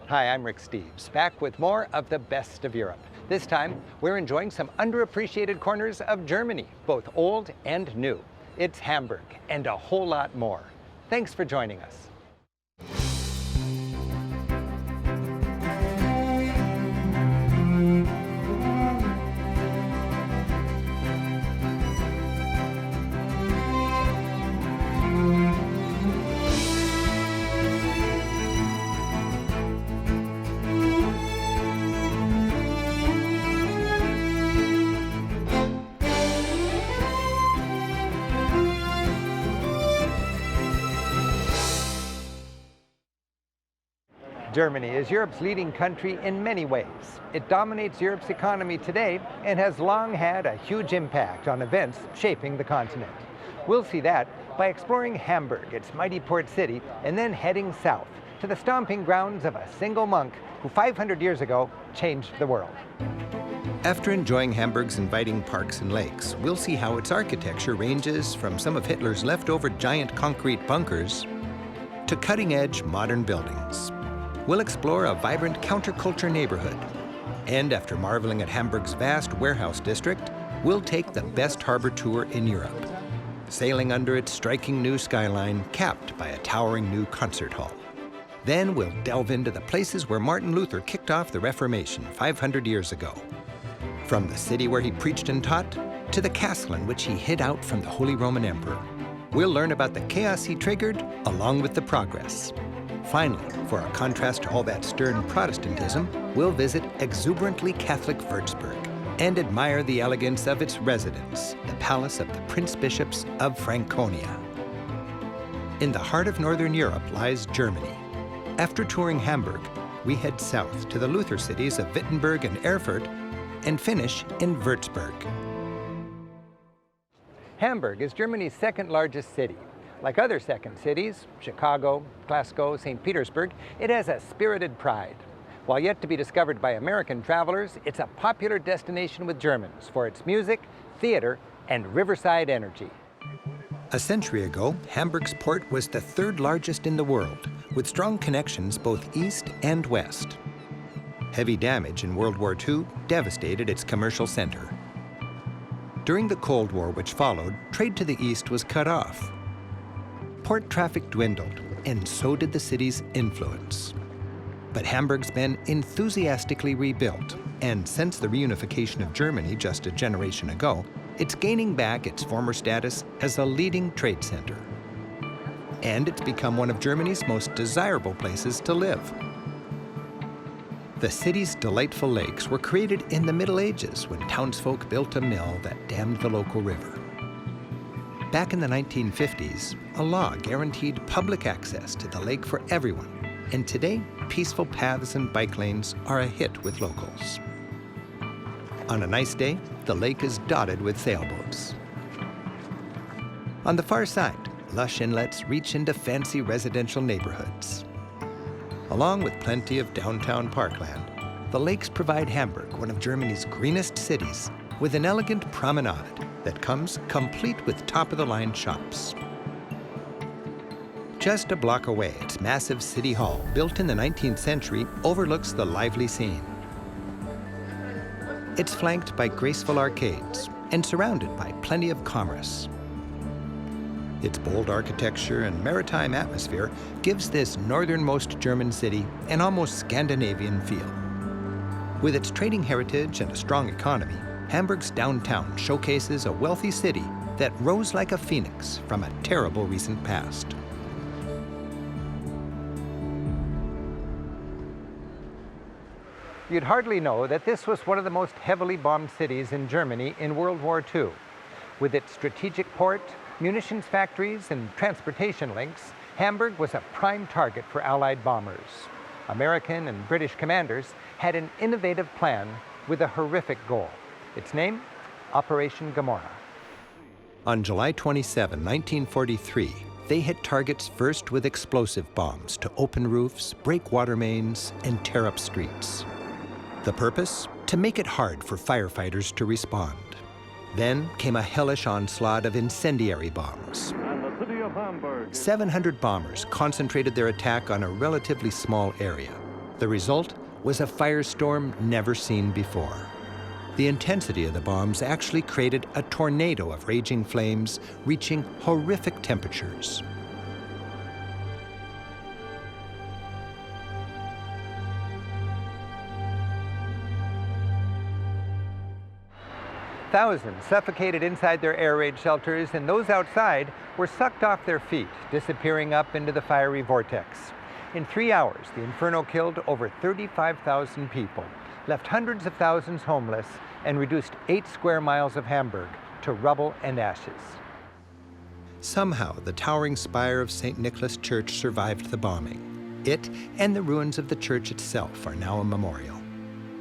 Hi, I'm Rick Steves, back with more of the best of Europe. This time, we're enjoying some underappreciated corners of Germany, both old and new. It's Hamburg and a whole lot more. Thanks for joining us. Germany is Europe's leading country in many ways. It dominates Europe's economy today and has long had a huge impact on events shaping the continent. We'll see that by exploring Hamburg, its mighty port city, and then heading south to the stomping grounds of a single monk who 500 years ago changed the world. After enjoying Hamburg's inviting parks and lakes, we'll see how its architecture ranges from some of Hitler's leftover giant concrete bunkers to cutting-edge modern buildings. We'll explore a vibrant counterculture neighborhood. And after marveling at Hamburg's vast warehouse district, we'll take the best harbor tour in Europe, sailing under its striking new skyline, capped by a towering new concert hall. Then we'll delve into the places where Martin Luther kicked off the Reformation 500 years ago. From the city where he preached and taught, to the castle in which he hid out from the Holy Roman Emperor. We'll learn about the chaos he triggered, along with the progress. Finally, for a contrast to all that stern Protestantism, we'll visit exuberantly Catholic Würzburg and admire the elegance of its residence, the palace of the Prince Bishops of Franconia. In the heart of Northern Europe lies Germany. After touring Hamburg, we head south to the Luther cities of Wittenberg and Erfurt and finish in Würzburg. Hamburg is Germany's second largest city. Like other second cities, Chicago, Glasgow, St. Petersburg, it has a spirited pride. While yet to be discovered by American travelers, it's a popular destination with Germans for its music, theater, and riverside energy. A century ago, Hamburg's port was the third largest in the world, with strong connections both east and west. Heavy damage in World War II devastated its commercial center. During the Cold War which followed, trade to the east was cut off. Port traffic dwindled, and so did the city's influence. But Hamburg's been enthusiastically rebuilt, and since the reunification of Germany just a generation ago, it's gaining back its former status as a leading trade center. And it's become one of Germany's most desirable places to live. The city's delightful lakes were created in the Middle Ages when townsfolk built a mill that dammed the local river. Back in the 1950s, a law guaranteed public access to the lake for everyone, and today, peaceful paths and bike lanes are a hit with locals. On a nice day, the lake is dotted with sailboats. On the far side, lush inlets reach into fancy residential neighborhoods. Along with plenty of downtown parkland, the lakes provide Hamburg one of Germany's greenest cities with an elegant promenade that comes complete with top-of-the-line shops. Just a block away, its massive city hall, built in the 19th century, overlooks the lively scene. It's flanked by graceful arcades and surrounded by plenty of commerce. Its bold architecture and maritime atmosphere gives this northernmost German city an almost Scandinavian feel. With its trading heritage and a strong economy, Hamburg's downtown showcases a wealthy city that rose like a phoenix from a terrible recent past. You'd hardly know that this was one of the most heavily bombed cities in Germany in World War II. With its strategic port, munitions factories, and transportation links, Hamburg was a prime target for Allied bombers. American and British commanders had an innovative plan with a horrific goal. Its name, Operation Gomorrah. On July 27, 1943, they hit targets first with explosive bombs to open roofs, break water mains, and tear up streets. The purpose? To make it hard for firefighters to respond. Then came a hellish onslaught of incendiary bombs. And the city of Hamburg. 700 bombers concentrated their attack on a relatively small area. The result was a firestorm never seen before. The intensity of the bombs actually created a tornado of raging flames, reaching horrific temperatures. Thousands suffocated inside their air raid shelters, and those outside were sucked off their feet, disappearing up into the fiery vortex. In 3 hours, the inferno killed over 35,000 people, left hundreds of thousands homeless, and reduced 8 square miles of Hamburg to rubble and ashes. Somehow, the towering spire of St. Nicholas Church survived the bombing. It and the ruins of the church itself are now a memorial,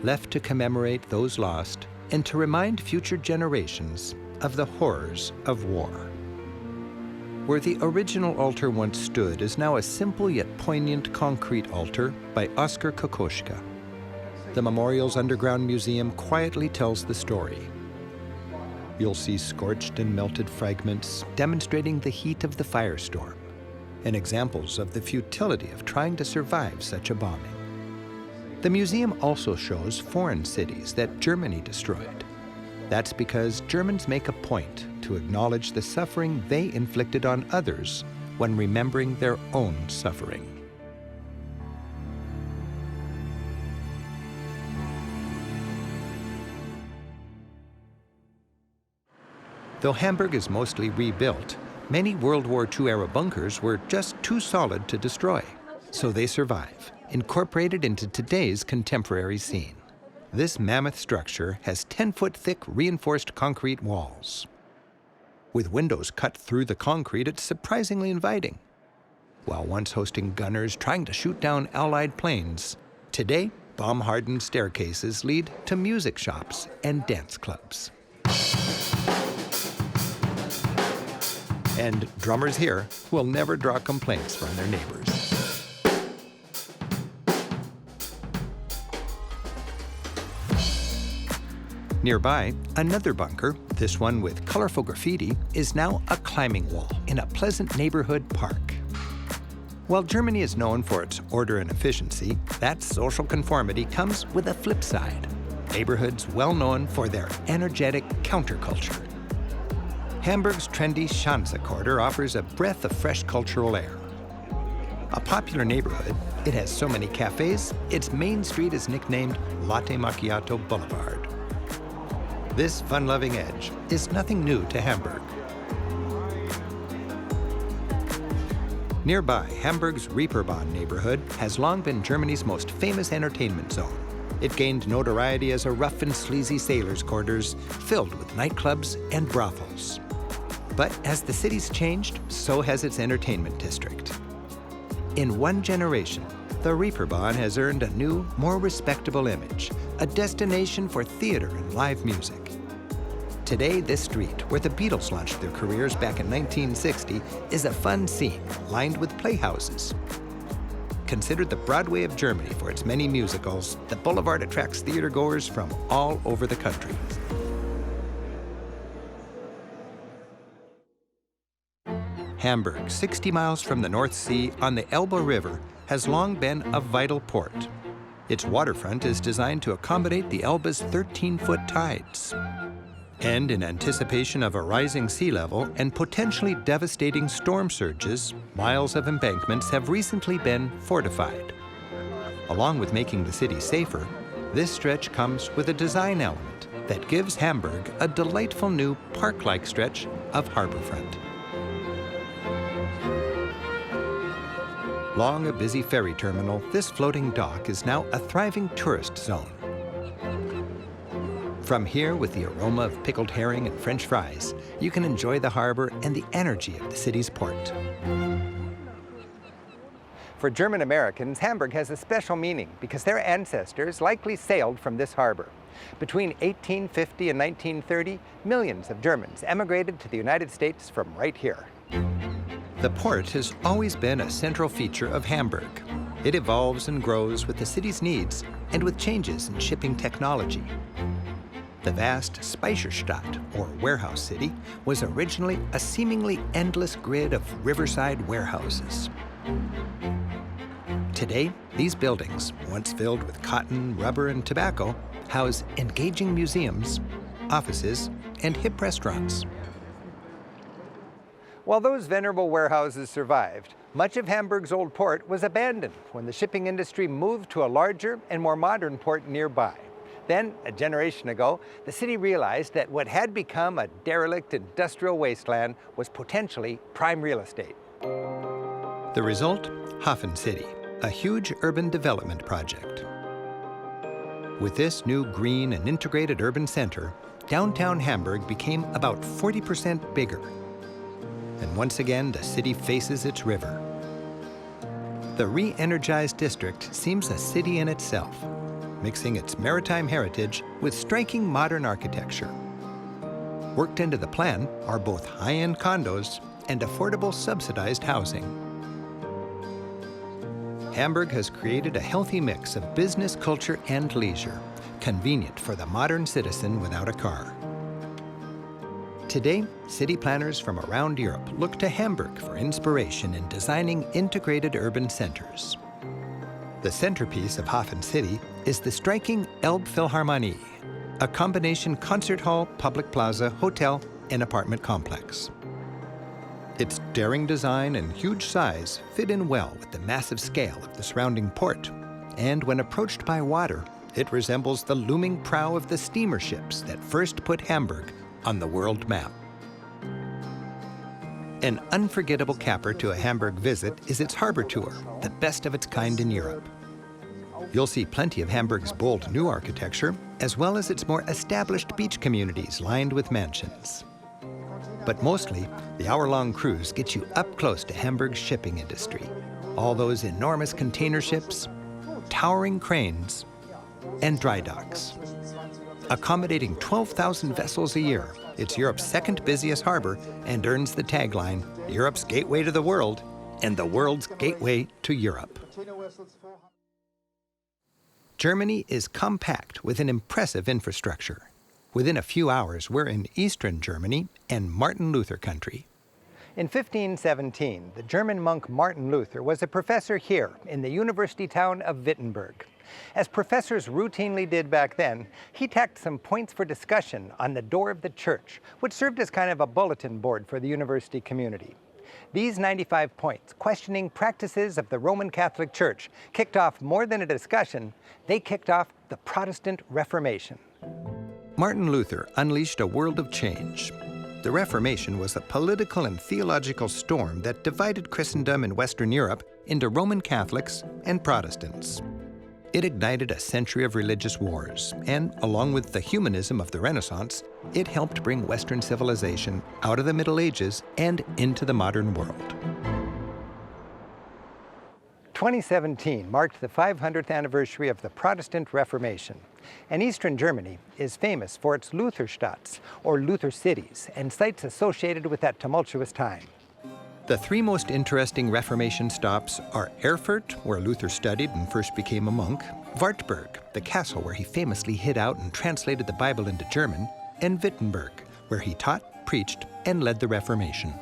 left to commemorate those lost and to remind future generations of the horrors of war. Where the original altar once stood is now a simple yet poignant concrete altar by Oskar Kokoschka. The memorial's underground museum quietly tells the story. You'll see scorched and melted fragments demonstrating the heat of the firestorm and examples of the futility of trying to survive such a bombing. The museum also shows foreign cities that Germany destroyed. That's because Germans make a point to acknowledge the suffering they inflicted on others when remembering their own suffering. Though Hamburg is mostly rebuilt, many World War II-era bunkers were just too solid to destroy, so they survive, incorporated into today's contemporary scene. This mammoth structure has 10-foot-thick reinforced concrete walls. With windows cut through the concrete, it's surprisingly inviting. While once hosting gunners trying to shoot down Allied planes, today, bomb-hardened staircases lead to music shops and dance clubs. And drummers here will never draw complaints from their neighbors. Nearby, another bunker, this one with colorful graffiti, is now a climbing wall in a pleasant neighborhood park. While Germany is known for its order and efficiency, that social conformity comes with a flip side. Neighborhoods well known for their energetic counterculture. Hamburg's trendy Schanze quarter offers a breath of fresh cultural air. A popular neighborhood, it has so many cafes, its main street is nicknamed Latte Macchiato Boulevard. This fun-loving edge is nothing new to Hamburg. Nearby, Hamburg's Reeperbahn neighborhood has long been Germany's most famous entertainment zone. It gained notoriety as a rough and sleazy sailors' quarters filled with nightclubs and brothels. But as the city's changed, so has its entertainment district. In one generation, the Reeperbahn has earned a new, more respectable image, a destination for theater and live music. Today, this street, where the Beatles launched their careers back in 1960, is a fun scene lined with playhouses. Considered the Broadway of Germany for its many musicals, the boulevard attracts theatergoers from all over the country. Hamburg, 60 miles from the North Sea on the Elbe River, has long been a vital port. Its waterfront is designed to accommodate the Elbe's 13-foot tides. And in anticipation of a rising sea level and potentially devastating storm surges, miles of embankments have recently been fortified. Along with making the city safer, this stretch comes with a design element that gives Hamburg a delightful new park-like stretch of harborfront. Long a busy ferry terminal, this floating dock is now a thriving tourist zone. From here, with the aroma of pickled herring and French fries, you can enjoy the harbor and the energy of the city's port. For German Americans, Hamburg has a special meaning because their ancestors likely sailed from this harbor. Between 1850 and 1930, millions of Germans emigrated to the United States from right here. The port has always been a central feature of Hamburg. It evolves and grows with the city's needs and with changes in shipping technology. The vast Speicherstadt, or warehouse city, was originally a seemingly endless grid of riverside warehouses. Today, these buildings, once filled with cotton, rubber, and tobacco, house engaging museums, offices, and hip restaurants. While those venerable warehouses survived, much of Hamburg's old port was abandoned when the shipping industry moved to a larger and more modern port nearby. Then, a generation ago, the city realized that what had become a derelict industrial wasteland was potentially prime real estate. The result? HafenCity, a huge urban development project. With this new green and integrated urban center, downtown Hamburg became about 40% bigger. And once again, the city faces its river. The re-energized district seems a city in itself, mixing its maritime heritage with striking modern architecture. Worked into the plan are both high-end condos and affordable subsidized housing. Hamburg has created a healthy mix of business, culture, and leisure, convenient for the modern citizen without a car. Today, city planners from around Europe look to Hamburg for inspiration in designing integrated urban centers. The centerpiece of HafenCity is the striking Elbphilharmonie, a combination concert hall, public plaza, hotel, and apartment complex. Its daring design and huge size fit in well with the massive scale of the surrounding port, and when approached by water, it resembles the looming prow of the steamer ships that first put Hamburg on the world map. An unforgettable capper to a Hamburg visit is its harbor tour, the best of its kind in Europe. You'll see plenty of Hamburg's bold new architecture, as well as its more established beach communities lined with mansions. But mostly, the hour-long cruise gets you up close to Hamburg's shipping industry. All those enormous container ships, towering cranes, and dry docks. Accommodating 12,000 vessels a year, it's Europe's second busiest harbor and earns the tagline, Europe's gateway to the world and the world's gateway to Europe. Germany is compact with an impressive infrastructure. Within a few hours, we're in Eastern Germany and Martin Luther country. In 1517, the German monk Martin Luther was a professor here in the university town of Wittenberg. As professors routinely did back then, he tacked some points for discussion on the door of the church, which served as kind of a bulletin board for the university community. These 95 points, questioning practices of the Roman Catholic Church, kicked off more than a discussion, they kicked off the Protestant Reformation. Martin Luther unleashed a world of change. The Reformation was a political and theological storm that divided Christendom in Western Europe into Roman Catholics and Protestants. It ignited a century of religious wars, and along with the humanism of the Renaissance, it helped bring Western civilization out of the Middle Ages and into the modern world. 2017 marked the 500th anniversary of the Protestant Reformation, and Eastern Germany is famous for its Lutherstadts, or Luther cities, and sites associated with that tumultuous time. The three most interesting Reformation stops are Erfurt, where Luther studied and first became a monk, Wartburg, the castle where he famously hid out and translated the Bible into German, and Wittenberg, where he taught, preached, and led the Reformation.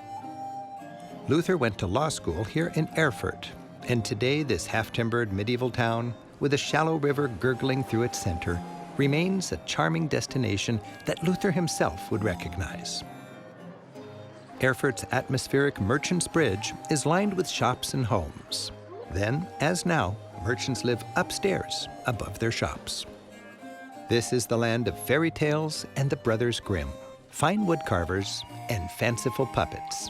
Luther went to law school here in Erfurt, and today this half-timbered medieval town, with a shallow river gurgling through its center, remains a charming destination that Luther himself would recognize. Erfurt's atmospheric Merchants Bridge is lined with shops and homes. Then, as now, merchants live upstairs above their shops. This is the land of fairy tales and the Brothers Grimm, fine wood carvers, and fanciful puppets.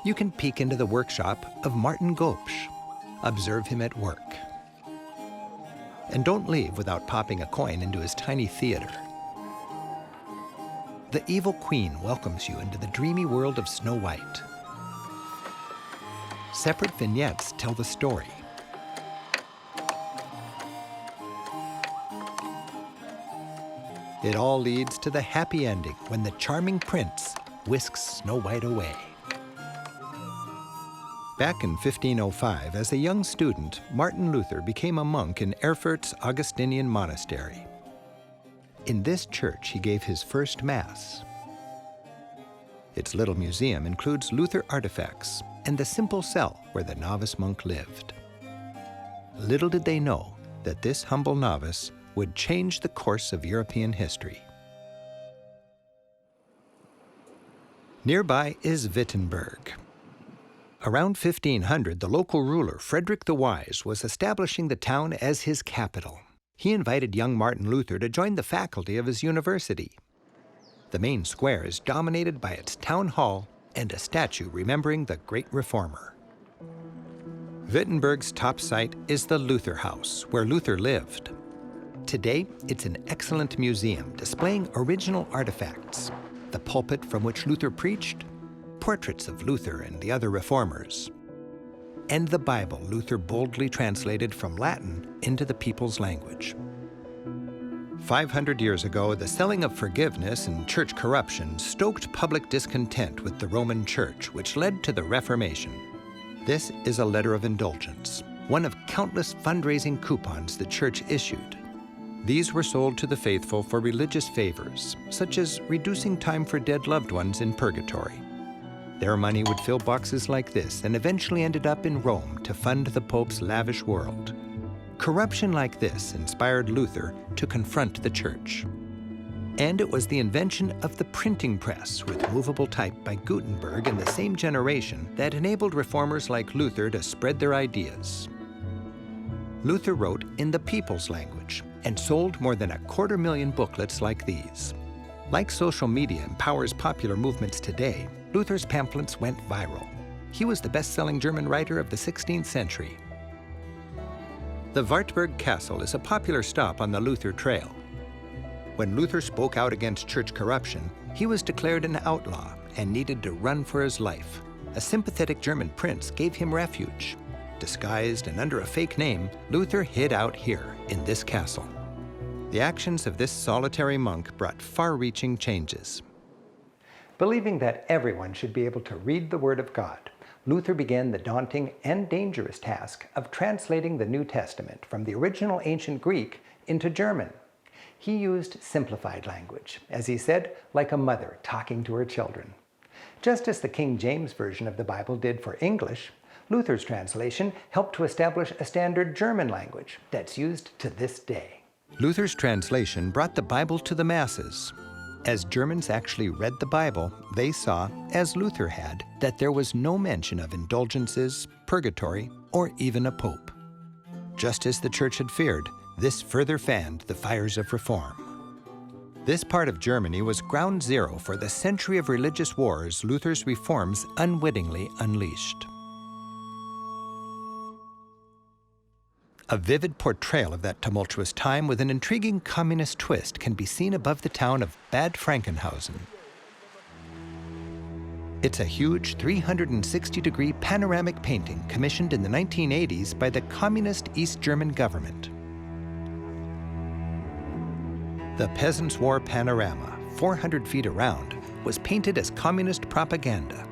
You can peek into the workshop of Martin Gopsch. Observe him at work. And don't leave without popping a coin into his tiny theater. The evil queen welcomes you into the dreamy world of Snow White. Separate vignettes tell the story. It all leads to the happy ending when the charming prince whisks Snow White away. Back in 1505, as a young student, Martin Luther became a monk in Erfurt's Augustinian monastery. In this church, he gave his first Mass. Its little museum includes Luther artifacts and the simple cell where the novice monk lived. Little did they know that this humble novice would change the course of European history. Nearby is Wittenberg. Around 1500, the local ruler, Frederick the Wise, was establishing the town as his capital. He invited young Martin Luther to join the faculty of his university. The main square is dominated by its town hall and a statue remembering the great reformer. Wittenberg's top site is the Luther House, where Luther lived. Today, it's an excellent museum displaying original artifacts, the pulpit from which Luther preached, portraits of Luther and the other reformers, and the Bible Luther boldly translated from Latin into the people's language. 500 years ago, the selling of forgiveness and church corruption stoked public discontent with the Roman Church, which led to the Reformation. This is a letter of indulgence, one of countless fundraising coupons the church issued. These were sold to the faithful for religious favors, such as reducing time for dead loved ones in purgatory. Their money would fill boxes like this and eventually ended up in Rome to fund the Pope's lavish world. Corruption like this inspired Luther to confront the church. And it was the invention of the printing press with movable type by Gutenberg in the same generation that enabled reformers like Luther to spread their ideas. Luther wrote in the people's language and sold more than 250,000 booklets like these. Like social media empowers popular movements today, Luther's pamphlets went viral. He was the best-selling German writer of the 16th century. The Wartburg Castle is a popular stop on the Luther Trail. When Luther spoke out against church corruption, he was declared an outlaw and needed to run for his life. A sympathetic German prince gave him refuge. Disguised and under a fake name, Luther hid out here in this castle. The actions of this solitary monk brought far-reaching changes. Believing that everyone should be able to read the Word of God, Luther began the daunting and dangerous task of translating the New Testament from the original ancient Greek into German. He used simplified language, as he said, like a mother talking to her children. Just as the King James Version of the Bible did for English, Luther's translation helped to establish a standard German language that's used to this day. Luther's translation brought the Bible to the masses. As Germans actually read the Bible, they saw, as Luther had, that there was no mention of indulgences, purgatory, or even a pope. Just as the church had feared, this further fanned the fires of reform. This part of Germany was ground zero for the century of religious wars Luther's reforms unwittingly unleashed. A vivid portrayal of that tumultuous time with an intriguing communist twist can be seen above the town of Bad Frankenhausen. It's a huge 360-degree panoramic painting commissioned in the 1980s by the communist East German government. The Peasants' War panorama, 400 feet around, was painted as communist propaganda.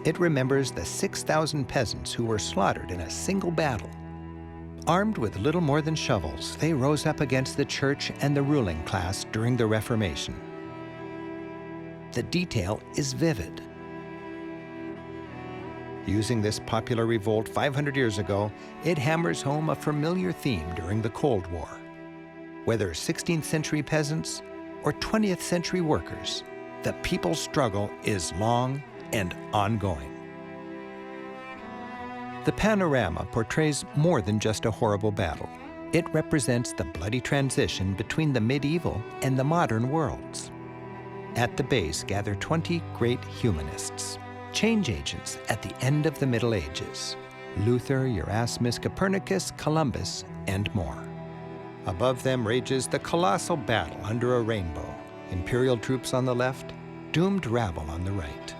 It remembers the 6,000 peasants who were slaughtered in a single battle. Armed with little more than shovels, they rose up against the church and the ruling class during the Reformation. The detail is vivid. Using this popular revolt 500 years ago, it hammers home a familiar theme during the Cold War. Whether 16th century peasants or 20th century workers, the people's struggle is long and ongoing. The panorama portrays more than just a horrible battle. It represents the bloody transition between the medieval and the modern worlds. At the base gather 20 great humanists, change agents at the end of the Middle Ages: Luther, Erasmus, Copernicus, Columbus, and more. Above them rages the colossal battle under a rainbow. Imperial troops on the left, doomed rabble on the right.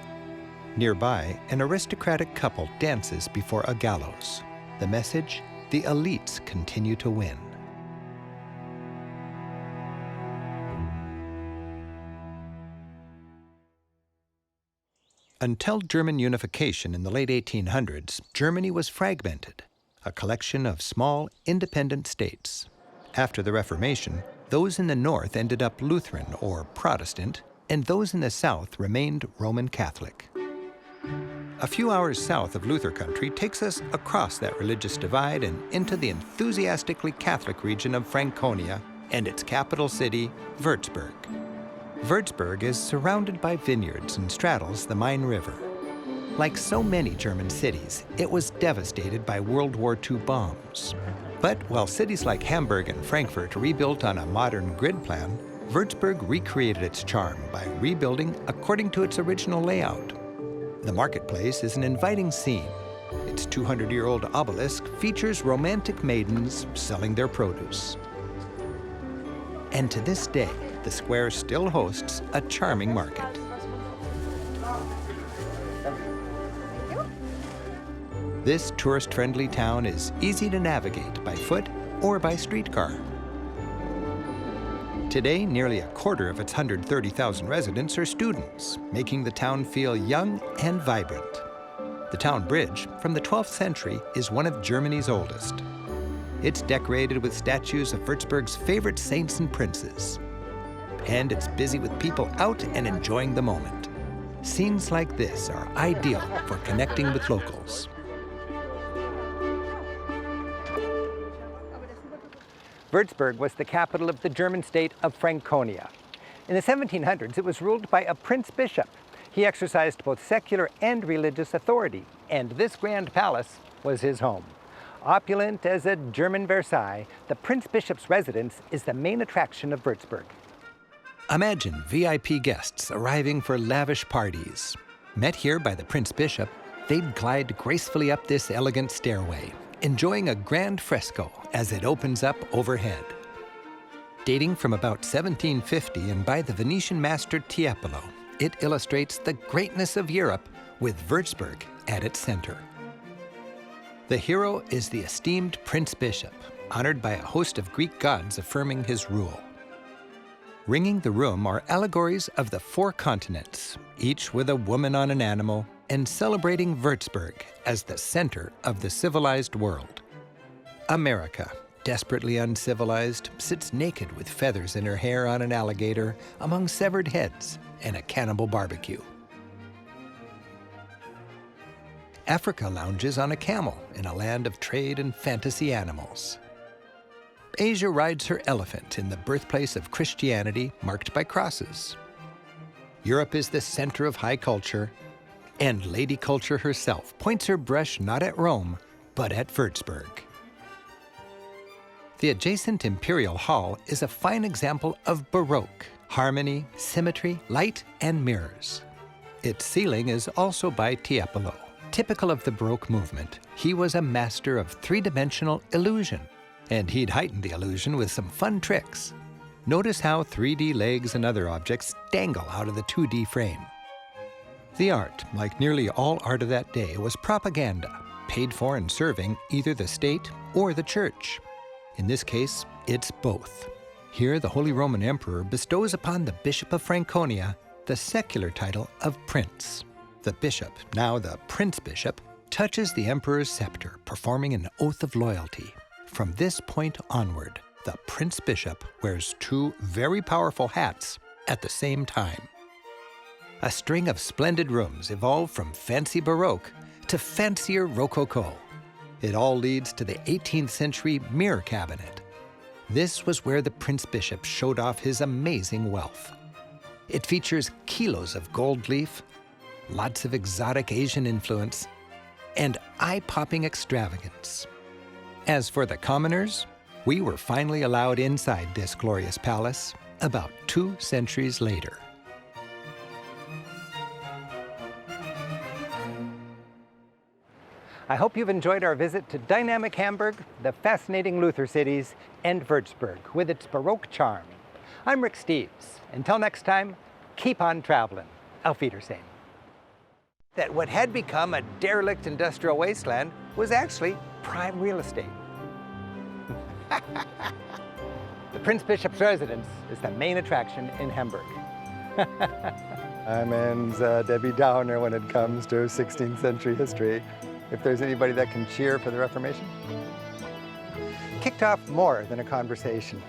Nearby, an aristocratic couple dances before a gallows. The message: the elites continue to win. Until German unification in the late 1800s, Germany was fragmented, a collection of small, independent states. After the Reformation, those in the north ended up Lutheran or Protestant, and those in the south remained Roman Catholic. a few hours south of Luther country takes us across that religious divide and into the enthusiastically Catholic region of Franconia and its capital city, Würzburg. Würzburg is surrounded by vineyards and straddles the Main River. Like so many German cities, it was devastated by World War II bombs. But while cities like Hamburg and Frankfurt rebuilt on a modern grid plan, Würzburg recreated its charm by rebuilding according to its original layout. The marketplace is an inviting scene. Its 200-year-old obelisk features romantic maidens selling their produce. And to this day, the square still hosts a charming market. This tourist-friendly town is easy to navigate by foot or by streetcar. Today, nearly a quarter of its 130,000 residents are students, making the town feel young and vibrant. The town bridge, from the 12th century, is one of Germany's oldest. It's decorated with statues of Würzburg's favorite saints and princes. And it's busy with people out and enjoying the moment. Scenes like this are ideal for connecting with locals. Würzburg was the capital of the German state of Franconia. In the 1700s, it was ruled by a prince-bishop. He exercised both secular and religious authority, and this grand palace was his home. Opulent as a German Versailles, the prince-bishop's residence is the main attraction of Würzburg. Imagine VIP guests arriving for lavish parties. Met here by the prince-bishop, they'd glide gracefully up this elegant stairway, enjoying a grand fresco as it opens up overhead. Dating from about 1750 and by the Venetian master Tiepolo, it illustrates the greatness of Europe with Würzburg at its center. The hero is the esteemed Prince Bishop, honored by a host of Greek gods affirming his rule. Ringing the room are allegories of the 4 continents, each with a woman on an animal, and celebrating Würzburg as the center of the civilized world. America, desperately uncivilized, sits naked with feathers in her hair on an alligator among severed heads and a cannibal barbecue. Africa lounges on a camel in a land of trade and fantasy animals. Asia rides her elephant in the birthplace of Christianity marked by crosses. Europe is the center of high culture, and Lady Culture herself points her brush not at Rome, but at Würzburg. The adjacent Imperial Hall is a fine example of Baroque, harmony, symmetry, light, and mirrors. Its ceiling is also by Tiepolo. Typical of the Baroque movement, he was a master of 3-dimensional illusion, and he'd heightened the illusion with some fun tricks. Notice how 3D legs and other objects dangle out of the 2D frame. The art, like nearly all art of that day, was propaganda, paid for and serving either the state or the church. In this case, it's both. Here, the Holy Roman Emperor bestows upon the Bishop of Franconia the secular title of Prince. The bishop, now the Prince Bishop, touches the emperor's scepter, performing an oath of loyalty. From this point onward, the Prince Bishop wears 2 very powerful hats at the same time. A string of splendid rooms evolved from fancy Baroque to fancier Rococo. It all leads to the 18th century mirror cabinet. This was where the Prince Bishop showed off his amazing wealth. It features kilos of gold leaf, lots of exotic Asian influence, and eye-popping extravagance. As for the commoners, we were finally allowed inside this glorious palace about 2 centuries later. I hope you've enjoyed our visit to dynamic Hamburg, the fascinating Luther cities, and Würzburg with its Baroque charm. I'm Rick Steves. Until next time, keep on traveling. Auf Wiedersehen. That what had become a derelict industrial wasteland was actually prime real estate. The Prince Bishop's residence is the main attraction in Hamburg. I'm Debbie Downer when it comes to 16th century history. If there's anybody that can cheer for the Reformation. Kicked off more than a conversation.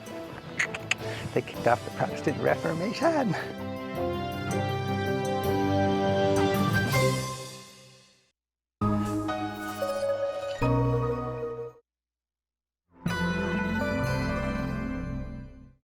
They kicked off the Protestant Reformation.